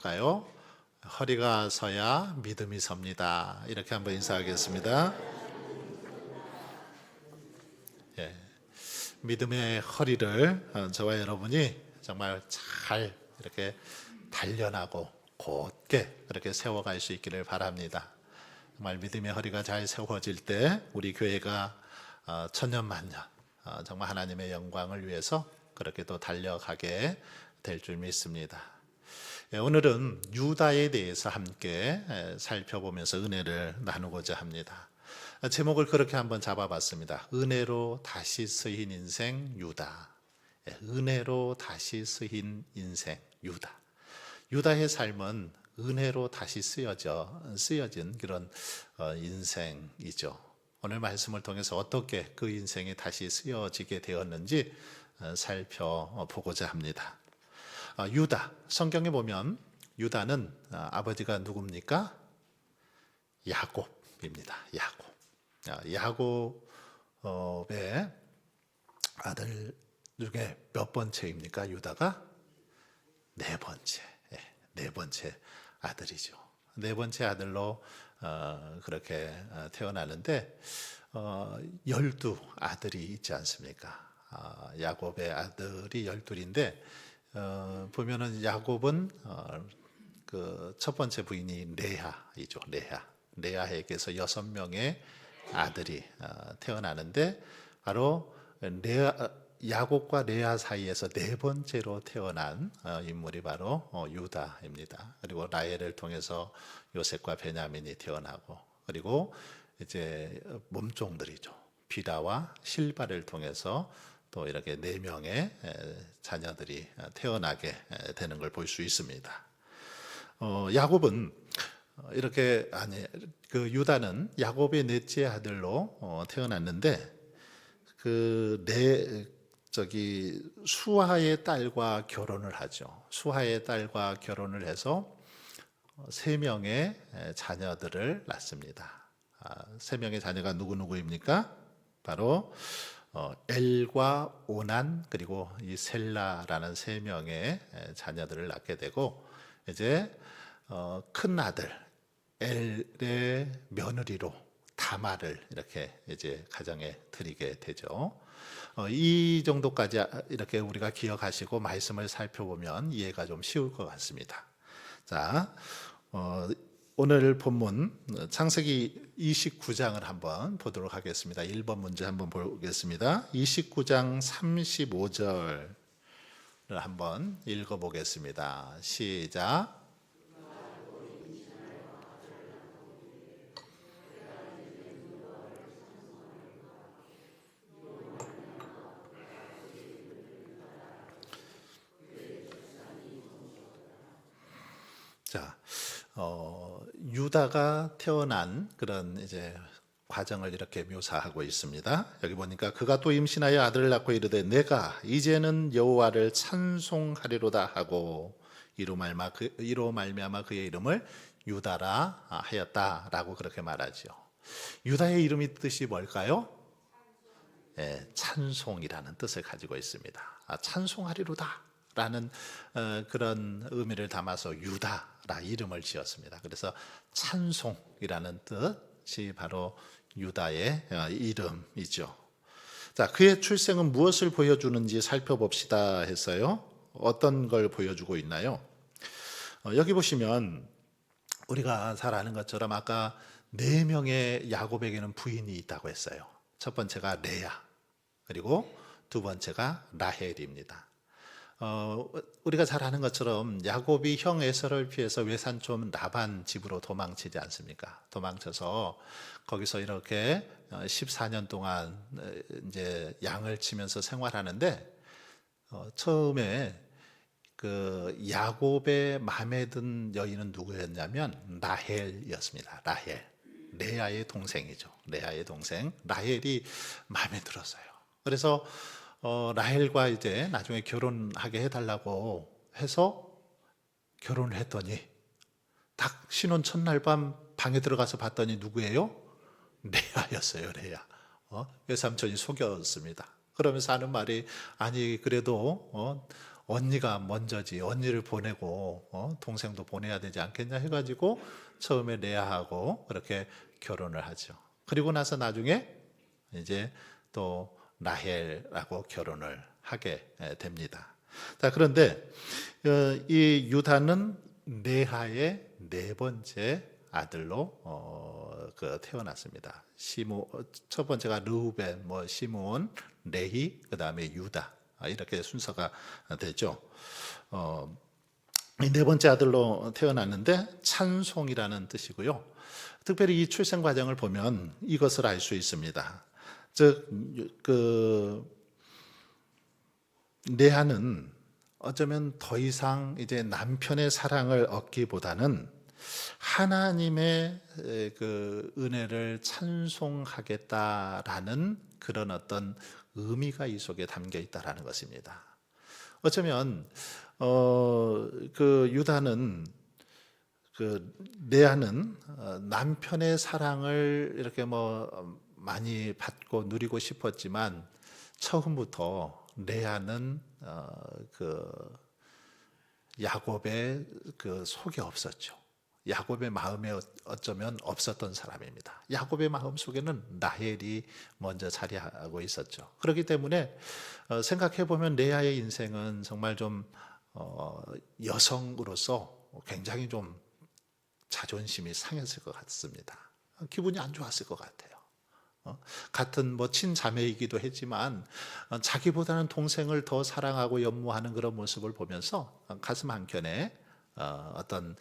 가요. 허리가 서야 믿음이 섭니다. 이렇게 한번 인사하겠습니다. 예, 믿음의 허리를 저와 여러분이 정말 잘 이렇게 단련하고 곧게 그렇게 세워갈 수 있기를 바랍니다. 정말 믿음의 허리가 잘 세워질 때 우리 교회가 천년만년 정말 하나님의 영광을 위해서 그렇게 또 달려가게 될 줄 믿습니다. 오늘은 유다에 대해서 함께 살펴보면서 은혜를 나누고자 합니다. 제목을 그렇게 한번 잡아봤습니다. 은혜로 다시 쓰인 인생 유다. 은혜로 다시 쓰인 인생 유다. 유다의 삶은 은혜로 다시 쓰여진 그런 인생이죠. 오늘 말씀을 통해서 어떻게 그 인생이 다시 쓰여지게 되었는지 살펴보고자 합니다. 유다, 성경에 보면 유다는 아버지가 누굽니까? 야곱입니다. 야곱의 아들 중에 몇 번째입니까? 유다가 네 번째 아들이죠. 네 번째 아들로 그렇게 태어나는데 12아들이 있지 않습니까? 야곱의 아들이 12인데 보면은 야곱은 그 첫 번째 부인이 레아이죠. 레아에게서 6명의 아들이 태어나는데 바로 야곱과 레아 사이에서 네 번째로 태어난 인물이 바로 유다입니다. 그리고 라헬을 통해서 요셉과 베냐민이 태어나고, 그리고 이제 몸종들이죠. 빌하와 실바를 통해서 또 이렇게 4명의 자녀들이 태어나게 되는 걸 볼 수 있습니다. 야곱은 이렇게 그 유다는 야곱의 넷째 아들로 태어났는데 수하의 딸과 결혼을 하죠. 수하의 딸과 결혼을 해서 3명의 자녀들을 낳습니다. 3명의 자녀가 누구입니까? 바로 엘과 오난 그리고 이 셀라라는 3명의 자녀들을 낳게 되고, 이제 큰 아들 엘의 며느리로 다말을 이렇게 이제 가정에 들이게 되죠. 이 정도까지 이렇게 우리가 기억하시고 말씀을 살펴보면 이해가 좀 쉬울 것 같습니다. 자, 오늘 본문 창세기 29장을 한번 보도록 하겠습니다. 1번 문제 한번 보겠습니다. 29장 35절을 한번 읽어보겠습니다. 시작. 자, 유다가 태어난 그런 이제 과정을 이렇게 묘사하고 있습니다. 여기 보니까 그가 또 임신하여 아들을 낳고 이르되 내가 이제는 여호와를 찬송하리로다 하고 이로 말미암아 그의 이름을 유다라 하였다라고 그렇게 말하죠. 유다의 이름이 뜻이 뭘까요? 찬송이라는 뜻을 가지고 있습니다. 찬송하리로다 라는 그런 의미를 담아서 유다라 이름을 지었습니다. 그래서 찬송이라는 뜻이 바로 유다의 이름이죠. 자, 그의 출생은 무엇을 보여주는지 살펴봅시다 했어요. 어떤 걸 보여주고 있나요? 여기 보시면 우리가 잘 아는 것처럼 아까 4명의 야곱에게는 부인이 있다고 했어요. 첫 번째가 레아, 그리고 두 번째가 라헬입니다. 우리가 잘 아는 것처럼 야곱이 형 에서를 피해서 외삼촌 라반 집으로 도망치지 않습니까? 도망쳐서 거기서 이렇게 14년 동안 이제 양을 치면서 생활하는데 처음에 그 야곱의 마음에 든 여인은 누구였냐면 라헬이었습니다. 라헬, 레아의 동생이죠. 레아의 동생 라헬이 마음에 들었어요. 그래서 라헬과 이제 나중에 결혼하게 해달라고 해서 결혼을 했더니 딱 신혼 첫날 밤 방에 들어가서 봤더니 누구예요? 레아였어요. 레아. 외삼촌이 속였습니다. 그러면서 하는 말이, 아니 그래도 언니가 먼저지, 언니를 보내고 동생도 보내야 되지 않겠냐 해가지고 처음에 레아하고 그렇게 결혼을 하죠. 그리고 나서 나중에 이제 또 라헬하고 결혼을 하게 됩니다. 자, 그런데 이 유다는 레아의 네 번째 아들로 태어났습니다. 첫 번째가 르우벤, 시므온, 레히, 그 다음에 유다, 이렇게 순서가 되죠. 이 네 번째 아들로 태어났는데 찬송이라는 뜻이고요. 특별히 이 출생 과정을 보면 이것을 알 수 있습니다. 즉, 레아는 어쩌면 더 이상 이제 남편의 사랑을 얻기보다는 하나님의 그 은혜를 찬송하겠다라는 그런 어떤 의미가 이 속에 담겨 있다라는 것입니다. 어쩌면 유다는 레아는 남편의 사랑을 이렇게 많이 받고 누리고 싶었지만 처음부터 레아는 야곱의 속에 없었죠. 야곱의 마음에 어쩌면 없었던 사람입니다. 야곱의 마음 속에는 라헬이 먼저 자리하고 있었죠. 그렇기 때문에 생각해 보면 레아의 인생은 정말 좀 여성으로서 굉장히 좀 자존심이 상했을 것 같습니다. 기분이 안 좋았을 것 같아요. 같은 친자매이기도 했지만 자기보다는 동생을 더 사랑하고 연모하는 그런 모습을 보면서 가슴 한켠에 어떤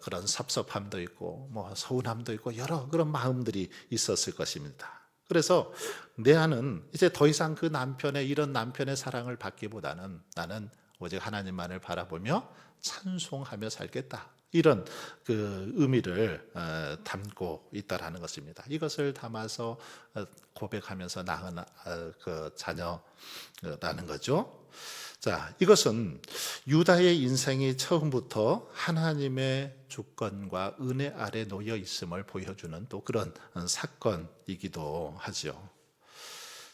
그런 섭섭함도 있고 서운함도 있고 여러 그런 마음들이 있었을 것입니다. 그래서 레아는 이제 더 이상 그 남편의 이런 남편의 사랑을 받기보다는 나는 오직 하나님만을 바라보며 찬송하며 살겠다. 이런 의미를 담고 있다라는 것입니다. 이것을 담아서 고백하면서 낳은 자녀라는 거죠. 자, 이것은 유다의 인생이 처음부터 하나님의 주권과 은혜 아래 놓여 있음을 보여주는 또 그런 사건이기도 하죠.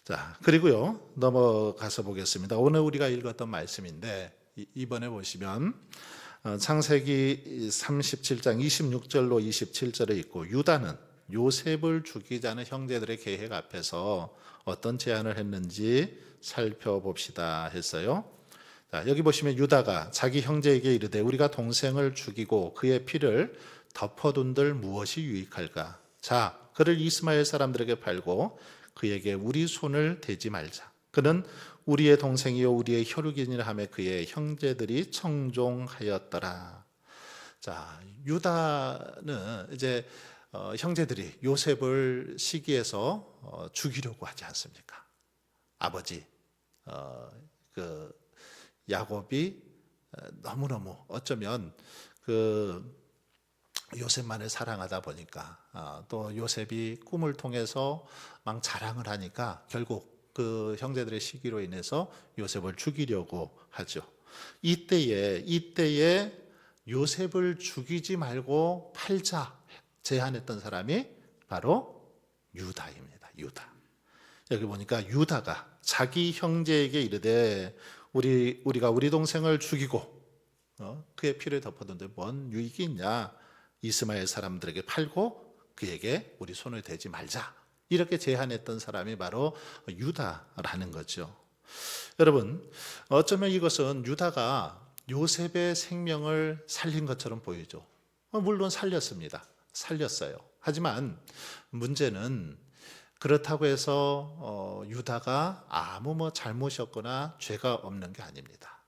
자, 그리고요, 넘어가서 보겠습니다. 오늘 우리가 읽었던 말씀인데, 이번에 보시면 창세기 37장 26절로 27절에 있고, 유다는 요셉을 죽이자는 형제들의 계획 앞에서 어떤 제안을 했는지 살펴봅시다 했어요. 자, 여기 보시면 유다가 자기 형제에게 이르되 우리가 동생을 죽이고 그의 피를 덮어둔들 무엇이 유익할까? 자, 그를 이스마엘 사람들에게 팔고 그에게 우리 손을 대지 말자. 그는 우리의 동생이요 우리의 혈육이니라 하며 그의 형제들이 청종하였더라. 자, 유다는 이제 형제들이 요셉을 시기해서 죽이려고 하지 않습니까? 아버지 야곱이 너무너무 어쩌면 요셉만을 사랑하다 보니까 또 요셉이 꿈을 통해서 막 자랑을 하니까 결국 그 형제들의 시기로 인해서 요셉을 죽이려고 하죠. 이때에 요셉을 죽이지 말고 팔자 제안했던 사람이 바로 유다입니다. 유다. 여기 보니까 유다가 자기 형제에게 이르되 우리가 우리 동생을 죽이고 그의 피를 덮어둔데 뭔 유익이 있냐? 이스마엘 사람들에게 팔고 그에게 우리 손을 대지 말자. 이렇게 제안했던 사람이 바로 유다라는 거죠. 여러분, 어쩌면 이것은 유다가 요셉의 생명을 살린 것처럼 보이죠. 물론 살렸어요. 하지만 문제는 그렇다고 해서 유다가 아무 잘못이었거나 죄가 없는 게 아닙니다.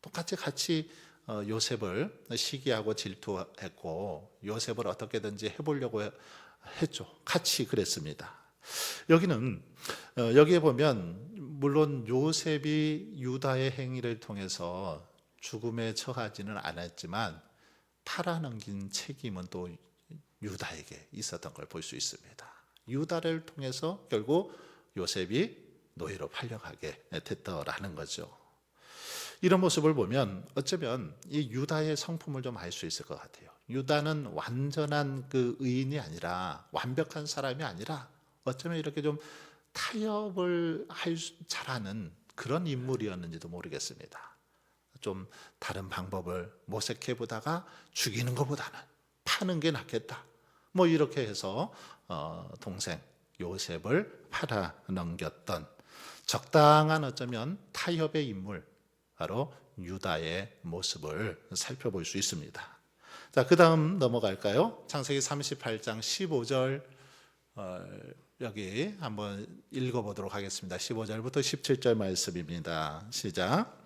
똑같이 같이 요셉을 시기하고 질투했고 요셉을 어떻게든지 해보려고 했죠. 같이 그랬습니다. 여기에 보면 물론 요셉이 유다의 행위를 통해서 죽음에 처하지는 않았지만 팔아넘긴 책임은 또 유다에게 있었던 걸 볼 수 있습니다. 유다를 통해서 결국 요셉이 노예로 팔려가게 됐더라는 거죠. 이런 모습을 보면 어쩌면 이 유다의 성품을 좀 알 수 있을 것 같아요. 유다는 완전한 의인이 아니라 완벽한 사람이 아니라 어쩌면 이렇게 좀 타협을 잘하는 그런 인물이었는지도 모르겠습니다. 좀 다른 방법을 모색해 보다가 죽이는 것보다는 파는 게 낫겠다. 뭐 이렇게 해서 동생 요셉을 팔아 넘겼던 적당한 어쩌면 타협의 인물, 바로 유다의 모습을 살펴볼 수 있습니다. 자, 그 다음 넘어갈까요? 창세기 38장 15절 여기 한번 읽어보도록 하겠습니다. 15절부터 17절 말씀입니다. 시작.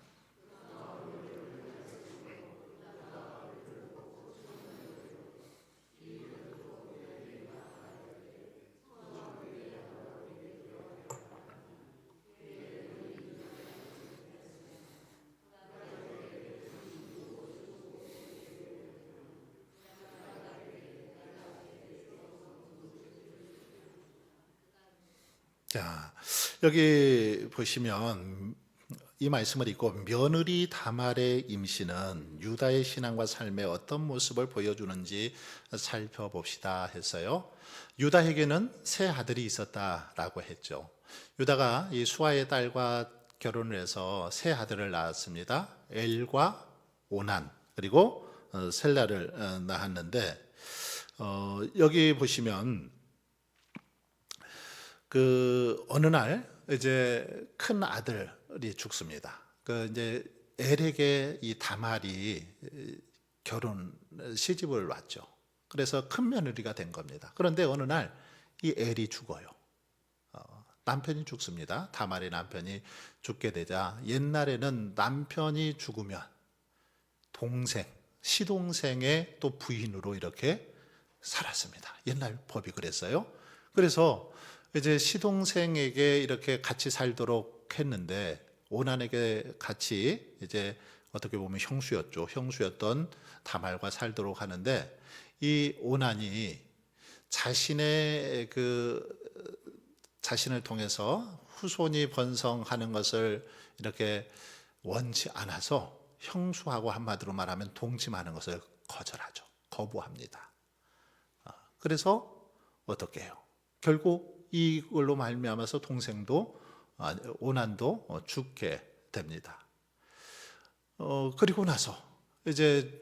자, 여기 보시면 이 말씀을 읽고 며느리 다말의 임신은 유다의 신앙과 삶의 어떤 모습을 보여주는지 살펴봅시다 했어요. 유다에게는 세 아들이 있었다라고 했죠. 유다가 이 수아의 딸과 결혼을 해서 세 아들을 낳았습니다. 엘과 오난 그리고 셀라를 낳았는데 여기 보시면 그 어느 날 이제 큰 아들이 죽습니다. 그 이제 엘에게 이 다말이 시집을 왔죠. 그래서 큰 며느리가 된 겁니다. 그런데 어느 날 이 엘이 죽어요. 남편이 죽습니다. 다말의 남편이 죽게 되자 옛날에는 남편이 죽으면 시동생의 또 부인으로 이렇게 살았습니다. 옛날 법이 그랬어요. 그래서 이제 시동생에게 이렇게 같이 살도록 했는데 오난에게 같이 이제 어떻게 보면 형수였던 다말과 살도록 하는데 이 오난이 자신을 통해서 후손이 번성하는 것을 이렇게 원치 않아서 형수하고 한마디로 말하면 동침하는 것을 거부합니다. 그래서 어떻게 해요? 결국 이걸로 말미암아서 오난도 죽게 됩니다. 그리고 나서 이제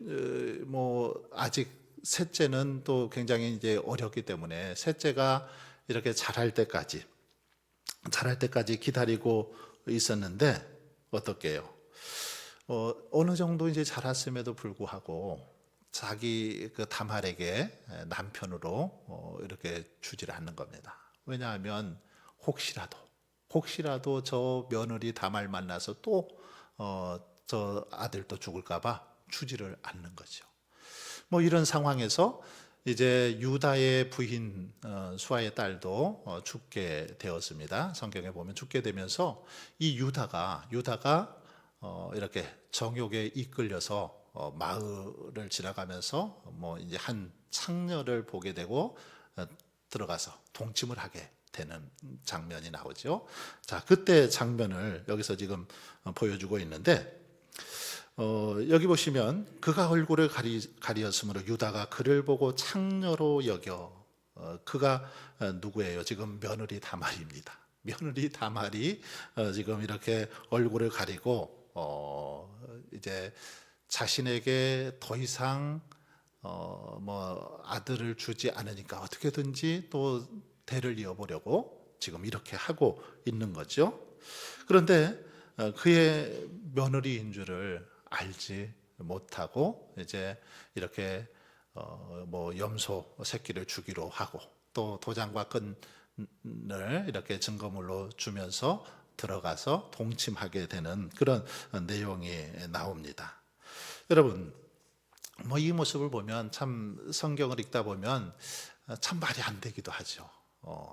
아직 셋째는 또 굉장히 이제 어렸기 때문에 셋째가 이렇게 자랄 때까지 기다리고 있었는데 어떻게 해요? 어느 정도 이제 자랐음에도 불구하고 자기 그 다말에게 남편으로 이렇게 주지를 않는 겁니다. 왜냐하면 혹시라도 저 며느리 다말 만나서 또 저 아들도 죽을까봐 주지를 않는 거죠. 뭐 이런 상황에서 이제 유다의 부인 수아의 딸도 죽게 되었습니다. 성경에 보면 죽게 되면서 이 유다가 이렇게 정욕에 이끌려서 마을을 지나가면서 뭐 이제 한 창녀를 보게 되고 들어가서 동침을 하게 되는 장면이 나오죠. 자, 그때 장면을 여기서 지금 보여주고 있는데 여기 보시면 그가 얼굴을 가리었으므로 유다가 그를 보고 창녀로 여겨. 그가 누구예요? 지금 며느리 다말입니다. 며느리 다말이 지금 이렇게 얼굴을 가리고 이제 자신에게 더 이상 아들을 주지 않으니까 어떻게든지 또 대를 이어보려고 지금 이렇게 하고 있는 거죠. 그런데 그의 며느리인 줄을 알지 못하고 이제 이렇게 염소 새끼를 주기로 하고 또 도장과 끈을 이렇게 증거물로 주면서 들어가서 동침하게 되는 그런 내용이 나옵니다. 여러분, 이 모습을 보면 참 성경을 읽다 보면 참 말이 안 되기도 하죠.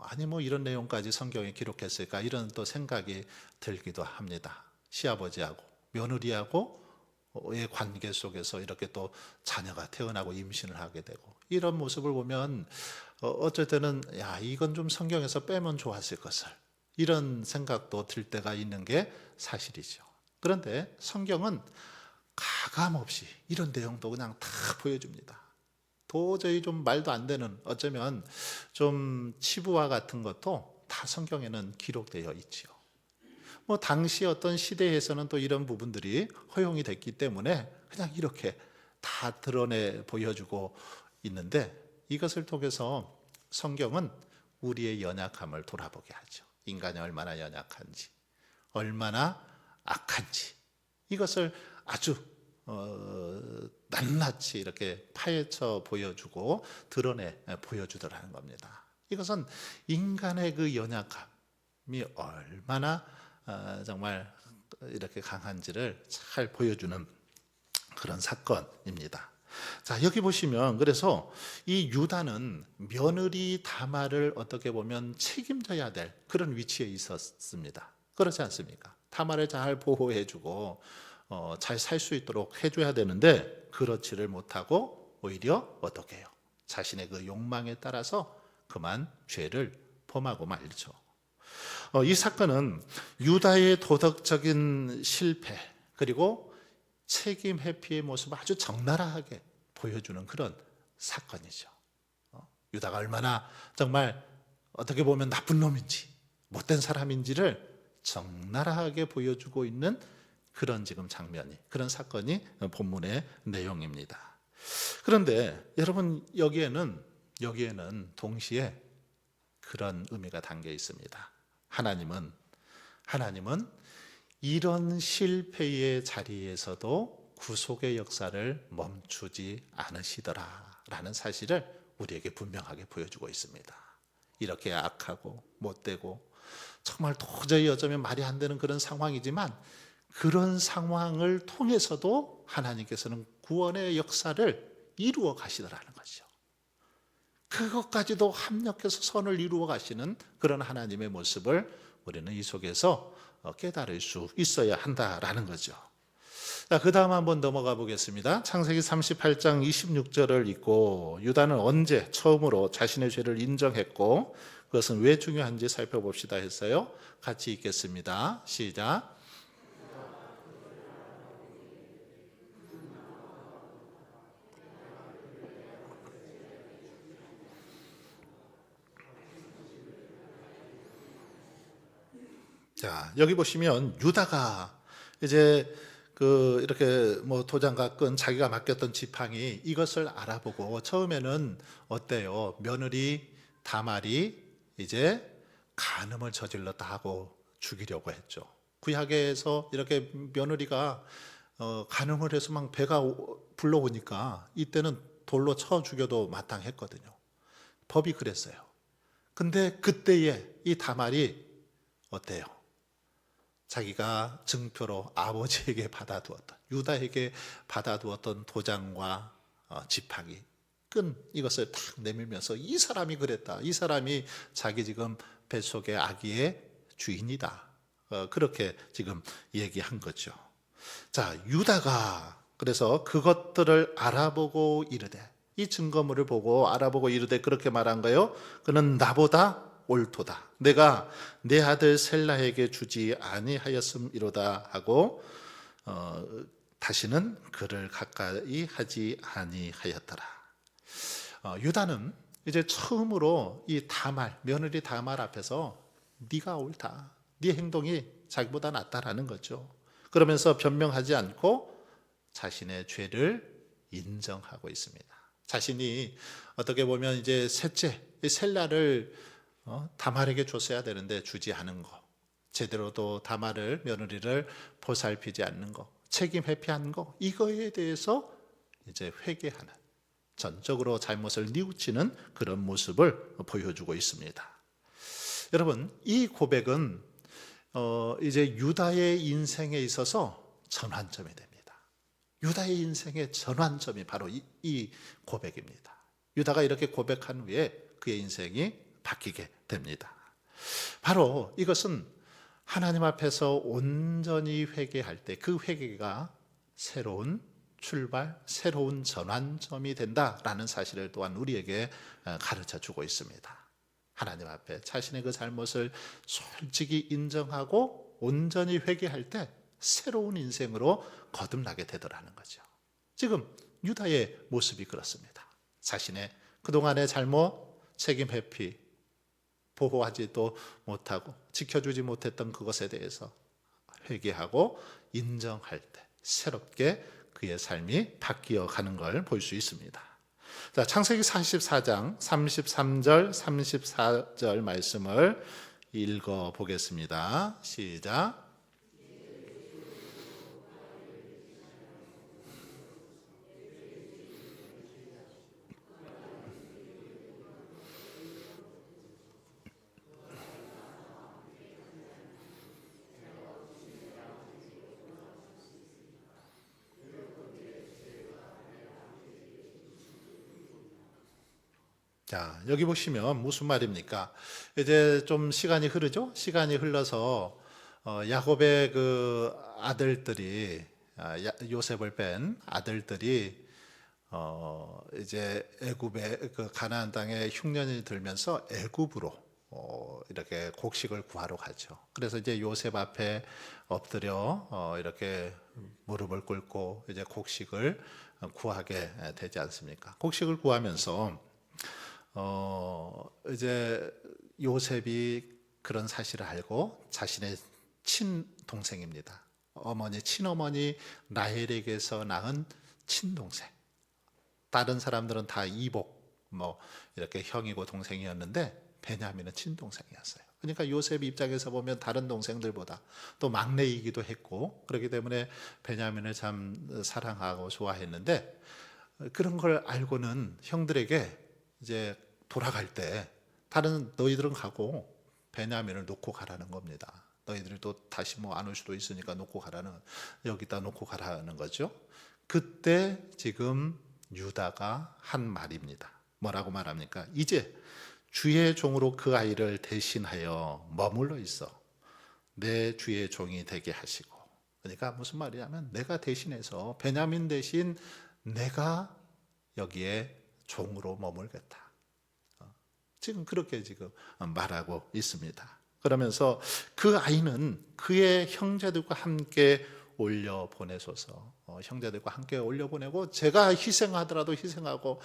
아니 이런 내용까지 성경에 기록했을까 이런 또 생각이 들기도 합니다. 시아버지하고 며느리하고의 관계 속에서 이렇게 또 자녀가 태어나고 임신을 하게 되고 이런 모습을 보면 어쩔 때는 이건 좀 성경에서 빼면 좋았을 것을 이런 생각도 들 때가 있는 게 사실이죠. 그런데 성경은 가감없이 이런 내용도 그냥 다 보여줍니다. 도저히 좀 말도 안 되는 어쩌면 좀 치부와 같은 것도 다 성경에는 기록되어 있지요. 뭐 당시 어떤 시대에서는 또 이런 부분들이 허용이 됐기 때문에 그냥 이렇게 다 드러내 보여주고 있는데, 이것을 통해서 성경은 우리의 연약함을 돌아보게 하죠. 인간이 얼마나 연약한지, 얼마나 악한지, 이것을 아주 낱낱이 이렇게 파헤쳐 보여주고 드러내 보여주더라는 겁니다. 이것은 인간의 그 연약함이 얼마나 정말 이렇게 강한지를 잘 보여주는 그런 사건입니다. 자, 여기 보시면 그래서 이 유다는 며느리 다말을 어떻게 보면 책임져야 될 그런 위치에 있었습니다. 그렇지 않습니까? 다말을 잘 보호해주고 잘 살 수 있도록 해줘야 되는데, 그렇지를 못하고 오히려 어떻게 해요? 자신의 그 욕망에 따라서 그만 죄를 범하고 말죠. 이 사건은 유다의 도덕적인 실패, 그리고 책임 회피의 모습을 아주 적나라하게 보여주는 그런 사건이죠. 유다가 얼마나 정말 어떻게 보면 나쁜 놈인지, 못된 사람인지를 적나라하게 보여주고 있는 그런 지금 장면이, 그런 사건이 본문의 내용입니다. 그런데 여러분, 여기에는 동시에 그런 의미가 담겨 있습니다. 하나님은 이런 실패의 자리에서도 구속의 역사를 멈추지 않으시더라라는 사실을 우리에게 분명하게 보여주고 있습니다. 이렇게 악하고 못되고 정말 도저히 어쩌면 말이 안 되는 그런 상황이지만, 그런 상황을 통해서도 하나님께서는 구원의 역사를 이루어 가시더라는 거죠. 그것까지도 합력해서 선을 이루어 가시는 그런 하나님의 모습을 우리는 이 속에서 깨달을 수 있어야 한다라는 거죠. 자, 그 다음 한번 넘어가 보겠습니다. 창세기 38장 26절을 읽고, 유다는 언제 처음으로 자신의 죄를 인정했고 그것은 왜 중요한지 살펴봅시다 했어요. 같이 읽겠습니다. 시작. 자, 여기 보시면 유다가 이제 이렇게 뭐 도장과 끈 자기가 맡겼던 지팡이, 이것을 알아보고 처음에는 어때요? 며느리 다말이 이제 간음을 저질렀다 하고 죽이려고 했죠. 구약에서 이렇게 며느리가 간음을 해서 막 배가 불러오니까 이때는 돌로 쳐 죽여도 마땅했거든요. 법이 그랬어요. 근데 그때에 이 다말이 어때요? 자기가 증표로 아버지에게 받아두었던, 유다에게 받아두었던 도장과 지팡이, 끈, 이것을 탁 내밀면서 이 사람이 그랬다, 이 사람이 자기 지금 뱃속의 아기의 주인이다, 그렇게 지금 얘기한 거죠. 자, 유다가 그래서 그것들을 알아보고 이르되, 이 증거물을 보고 알아보고 이르되 그렇게 말한 거예요. 그는 나보다 옳도다, 내가 내 아들 셀라에게 주지 아니하였음이로다 하고 다시는 그를 가까이 하지 아니하였더라. 유다는 이제 처음으로 이 다말, 며느리 다말 앞에서 네가 옳다, 네 행동이 자기보다 낫다라는 거죠. 그러면서 변명하지 않고 자신의 죄를 인정하고 있습니다. 자신이 어떻게 보면 이제 셋째 셀라를 다말에게 줬어야 되는데 주지 않은 거, 제대로도 다말을, 며느리를 보살피지 않는 거, 책임 회피하는 거, 이거에 대해서 이제 회개하는, 전적으로 잘못을 뉘우치는 그런 모습을 보여주고 있습니다. 여러분, 이 고백은 이제 유다의 인생에 있어서 전환점이 됩니다. 유다의 인생의 전환점이 바로 이 고백입니다. 유다가 이렇게 고백한 후에 그의 인생이 바뀌게 됩니다. 바로 이것은 하나님 앞에서 온전히 회개할 때 그 회개가 새로운 출발, 새로운 전환점이 된다라는 사실을 또한 우리에게 가르쳐 주고 있습니다. 하나님 앞에 자신의 그 잘못을 솔직히 인정하고 온전히 회개할 때 새로운 인생으로 거듭나게 되더라는 거죠. 지금 유다의 모습이 그렇습니다. 자신의 그동안의 잘못, 책임 회피, 보호하지도 못하고 지켜주지 못했던 그것에 대해서 회개하고 인정할 때 새롭게 그의 삶이 바뀌어 가는 걸 볼 수 있습니다. 자, 창세기 44장 33절 34절 말씀을 읽어 보겠습니다. 시작. 자, 여기 보시면 무슨 말입니까? 이제 좀 시간이 흐르죠? 시간이 흘러서 야곱의 그 아들들이 요셉을 뺀 아들들이 이제 애굽의 그 가나안 땅에 흉년이 들면서 애굽으로 이렇게 곡식을 구하러 가죠. 그래서 이제 요셉 앞에 엎드려 이렇게 무릎을 꿇고 이제 곡식을 구하게 되지 않습니까? 곡식을 구하면서 이제 요셉이 그런 사실을 알고 자신의 친동생입니다. 친어머니 라헬에게서 낳은 친동생. 다른 사람들은 다 이복, 이렇게 형이고 동생이었는데 베냐민은 친동생이었어요. 그러니까 요셉 입장에서 보면 다른 동생들보다 또 막내이기도 했고 그렇기 때문에 베냐민을 참 사랑하고 좋아했는데 그런 걸 알고는 형들에게 이제 돌아갈 때 다른 너희들은 가고 베냐민을 놓고 가라는 겁니다. 너희들이 또 다시 안 올 수도 있으니까 놓고 가라는, 여기다 놓고 가라는 거죠. 그때 지금 유다가 한 말입니다. 뭐라고 말합니까? 이제 주의 종으로 그 아이를 대신하여 머물러 있어 내 주의 종이 되게 하시고. 그러니까 무슨 말이냐면 내가 대신해서 베냐민 대신 내가 여기에 종으로 머물겠다. 지금 그렇게 지금 말하고 있습니다. 그러면서 그 아이는 그의 형제들과 함께 올려 보내소서. 형제들과 함께 올려 보내고 제가 희생하더라도 희생하고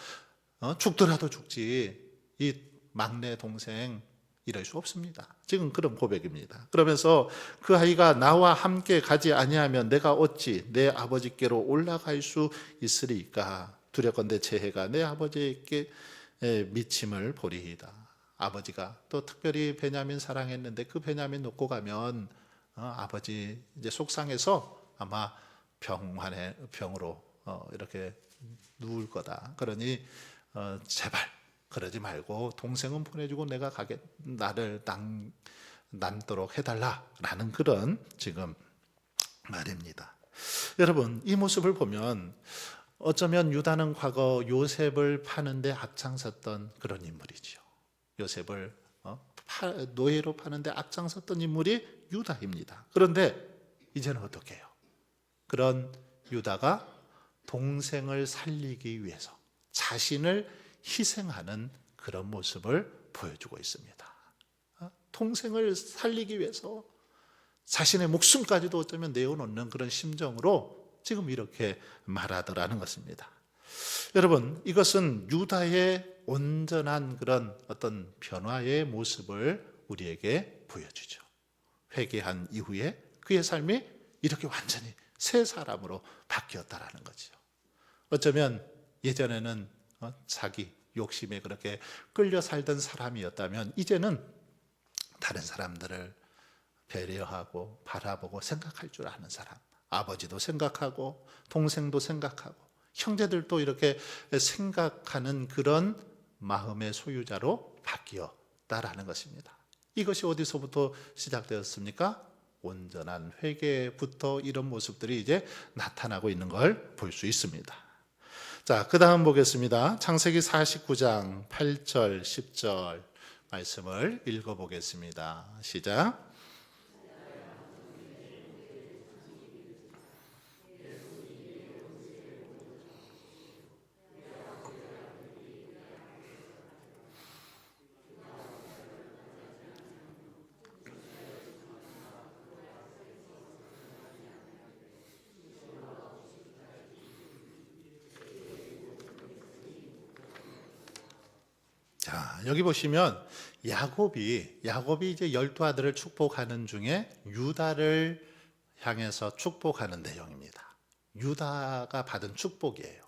죽더라도 죽지 이 막내 동생 이럴 수 없습니다. 지금 그런 고백입니다. 그러면서 그 아이가 나와 함께 가지 아니하면 내가 어찌 내 아버지께로 올라갈 수 있으리까? 두렵건대 제 해가 내 아버지께 미침을 보리이다. 아버지가 또 특별히 베냐민 사랑했는데 그 베냐민 놓고 가면 아버지 이제 속상해서 아마 병으로 이렇게 누울 거다. 그러니 제발 그러지 말고 동생은 보내주고 내가 나를 남도록 해달라라는 그런 지금 말입니다. 여러분 이 모습을 보면 어쩌면 유다는 과거 요셉을 파는데 앞장섰던 그런 인물이죠. 요셉을 노예로 파는데 앞장섰던 인물이 유다입니다. 그런데 이제는 어떻게 해요? 그런 유다가 동생을 살리기 위해서 자신을 희생하는 그런 모습을 보여주고 있습니다. 동생을 살리기 위해서 자신의 목숨까지도 어쩌면 내어놓는 그런 심정으로 지금 이렇게 말하더라는 것입니다. 여러분 이것은 유다의 온전한 그런 어떤 변화의 모습을 우리에게 보여주죠. 회개한 이후에 그의 삶이 이렇게 완전히 새 사람으로 바뀌었다라는 거죠. 어쩌면 예전에는 자기 욕심에 그렇게 끌려 살던 사람이었다면 이제는 다른 사람들을 배려하고 바라보고 생각할 줄 아는 사람, 아버지도 생각하고 동생도 생각하고 형제들도 이렇게 생각하는 그런 마음의 소유자로 바뀌었다라는 것입니다. 이것이 어디서부터 시작되었습니까? 온전한 회개부터 이런 모습들이 이제 나타나고 있는 걸 볼 수 있습니다. 자, 그 다음 보겠습니다. 창세기 49장 8절 10절 말씀을 읽어보겠습니다. 시작. 자, 여기 보시면 야곱이 이제 12 아들을 축복하는 중에 유다를 향해서 축복하는 내용입니다. 유다가 받은 축복이에요.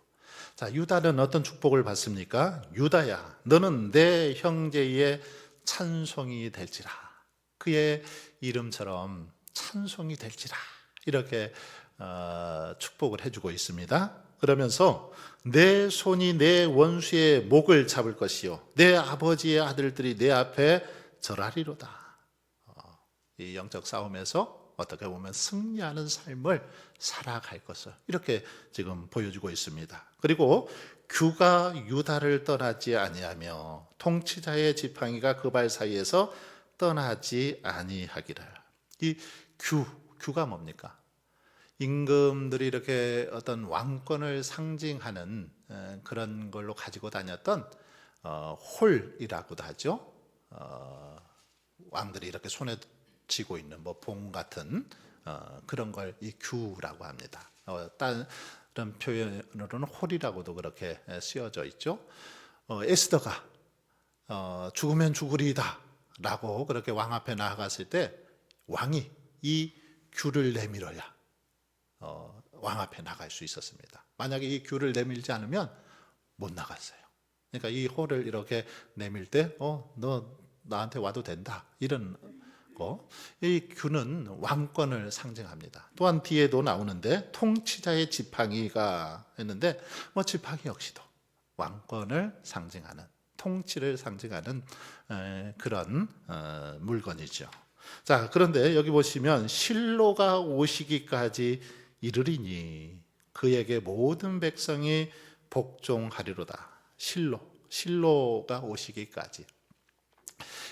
자, 유다는 어떤 축복을 받습니까? 유다야, 너는 내 형제의 찬송이 될지라. 그의 이름처럼 찬송이 될지라. 이렇게 축복을 해주고 있습니다. 그러면서 내 손이 내 원수의 목을 잡을 것이요 내 아버지의 아들들이 내 앞에 절하리로다. 이 영적 싸움에서 어떻게 보면 승리하는 삶을 살아갈 것을 이렇게 지금 보여주고 있습니다. 그리고 규가 유다를 떠나지 아니하며 통치자의 지팡이가 그 발 사이에서 떠나지 아니하기를. 이 규가 뭡니까? 임금들이 이렇게 어떤 왕권을 상징하는 그런 걸로 가지고 다녔던 홀이라고도 하죠. 왕들이 이렇게 손에 쥐고 있는 뭐 봉 같은 그런 걸 이 규라고 합니다. 다른 표현으로는 홀이라고도 그렇게 쓰여져 있죠. 에스더가 죽으면 죽으리이다 라고 그렇게 왕 앞에 나아갔을 때 왕이 이 규를 내밀어야 왕 앞에 나갈 수 있었습니다. 만약에 이 규를 내밀지 않으면 못 나갔어요. 그러니까 이 홀을 이렇게 내밀 때 너 나한테 와도 된다 이런 거. 이 규는 왕권을 상징합니다. 또한 뒤에도 나오는데 통치자의 지팡이가 했는데 지팡이 역시도 왕권을 상징하는, 통치를 상징하는 그런 물건이죠. 자, 그런데 여기 보시면 실로가 오시기까지 이르리니 그에게 모든 백성이 복종하리로다. 실로가 오시기까지.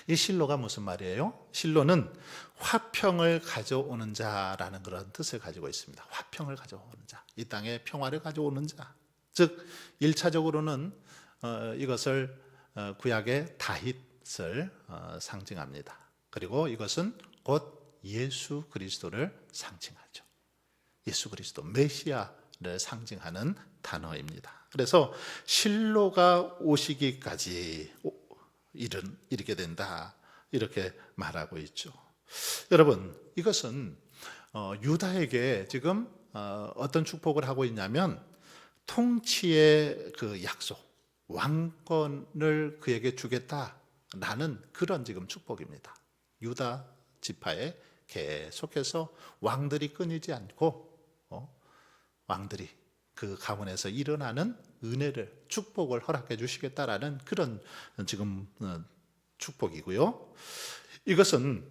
이 실로가 무슨 말이에요? 실로는 화평을 가져오는 자라는 그런 뜻을 가지고 있습니다. 화평을 가져오는 자, 이 땅에 평화를 가져오는 자. 즉 1차적으로는 이것을 구약의 다윗을 상징합니다. 그리고 이것은 곧 예수 그리스도를 상징하죠. 예수 그리스도 메시아를 상징하는 단어입니다. 그래서 실로가 오시기까지 이르게 된다 이렇게 말하고 있죠. 여러분, 이것은 유다에게 지금 어떤 축복을 하고 있냐면 통치의 그 약속, 왕권을 그에게 주겠다라는 그런 지금 축복입니다. 유다 지파에 계속해서 왕들이 끊이지 않고 왕들이 그 가문에서 일어나는 은혜를, 축복을 허락해 주시겠다라는 그런 지금 축복이고요. 이것은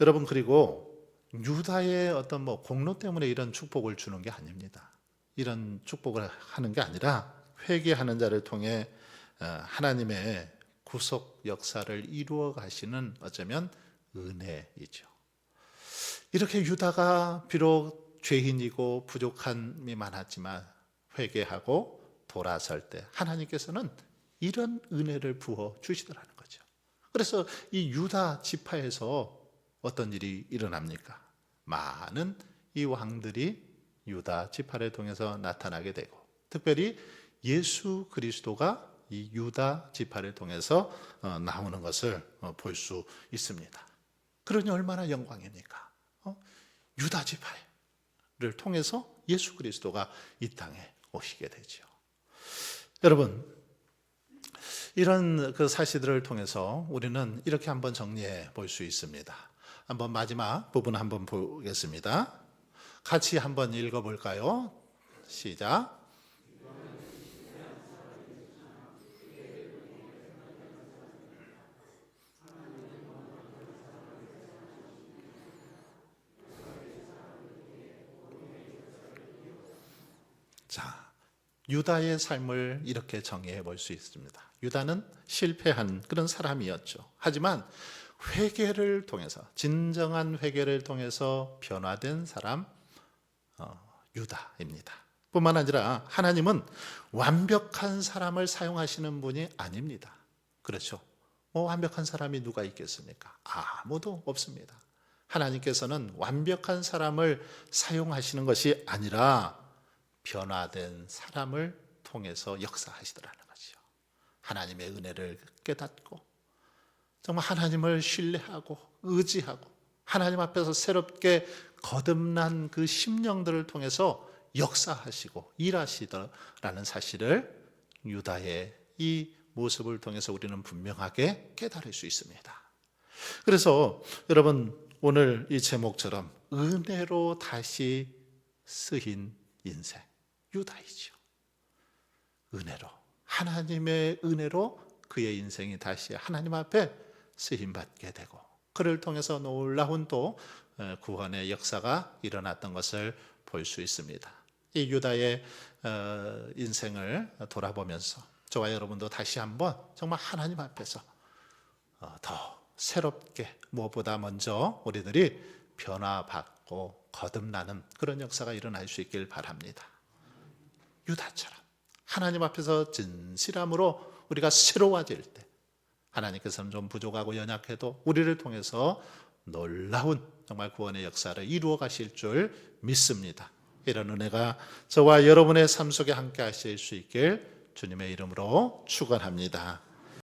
여러분, 그리고 유다의 어떤 공로 때문에 이런 축복을 주는 게 아닙니다. 이런 축복을 하는 게 아니라 회개하는 자를 통해 하나님의 구속 역사를 이루어 가시는 어쩌면 은혜이죠. 이렇게 유다가 비록 죄인이고 부족함이 많았지만 회개하고 돌아설 때 하나님께서는 이런 은혜를 부어 주시더라는 거죠. 그래서 이 유다 지파에서 어떤 일이 일어납니까? 많은 이 왕들이 유다 지파를 통해서 나타나게 되고, 특별히 예수 그리스도가 이 유다 지파를 통해서 나오는 것을 볼 수 있습니다. 그러니 얼마나 영광입니까? 유다 지파를 통해서 예수 그리스도가 이 땅에 오시게 되죠. 여러분, 이런 그 사실들을 통해서 우리는 이렇게 한번 정리해 볼 수 있습니다. 한번 마지막 부분 한번 보겠습니다. 같이 한번 읽어볼까요? 시작. 자, 유다의 삶을 이렇게 정의해 볼 수 있습니다. 유다는 실패한 그런 사람이었죠. 하지만 회개를 통해서, 진정한 회개를 통해서 변화된 사람 유다입니다. 뿐만 아니라 하나님은 완벽한 사람을 사용하시는 분이 아닙니다. 그렇죠? 완벽한 사람이 누가 있겠습니까? 아무도 없습니다. 하나님께서는 완벽한 사람을 사용하시는 것이 아니라 변화된 사람을 통해서 역사하시더라는 거죠. 하나님의 은혜를 깨닫고 정말 하나님을 신뢰하고 의지하고 하나님 앞에서 새롭게 거듭난 그 심령들을 통해서 역사하시고 일하시더라는 사실을 유다의 이 모습을 통해서 우리는 분명하게 깨달을 수 있습니다. 그래서 여러분, 오늘 이 제목처럼 은혜로 다시 쓰인 인생, 유다이죠. 은혜로, 하나님의 은혜로 그의 인생이 다시 하나님 앞에 쓰임받게 되고, 그를 통해서 놀라운 또 구원의 역사가 일어났던 것을 볼 수 있습니다. 이 유다의 인생을 돌아보면서 저와 여러분도 다시 한번 정말 하나님 앞에서 더 새롭게, 무엇보다 먼저 우리들이 변화받고 거듭나는 그런 역사가 일어날 수 있길 바랍니다. 유다처럼 하나님 앞에서 진실함으로 우리가 새로워질 때, 하나님께서는 좀 부족하고 연약해도 우리를 통해서 놀라운 정말 구원의 역사를 이루어 가실 줄 믿습니다. 이런 은혜가 저와 여러분의 삶 속에 함께 하실 수 있길 주님의 이름으로 축원합니다.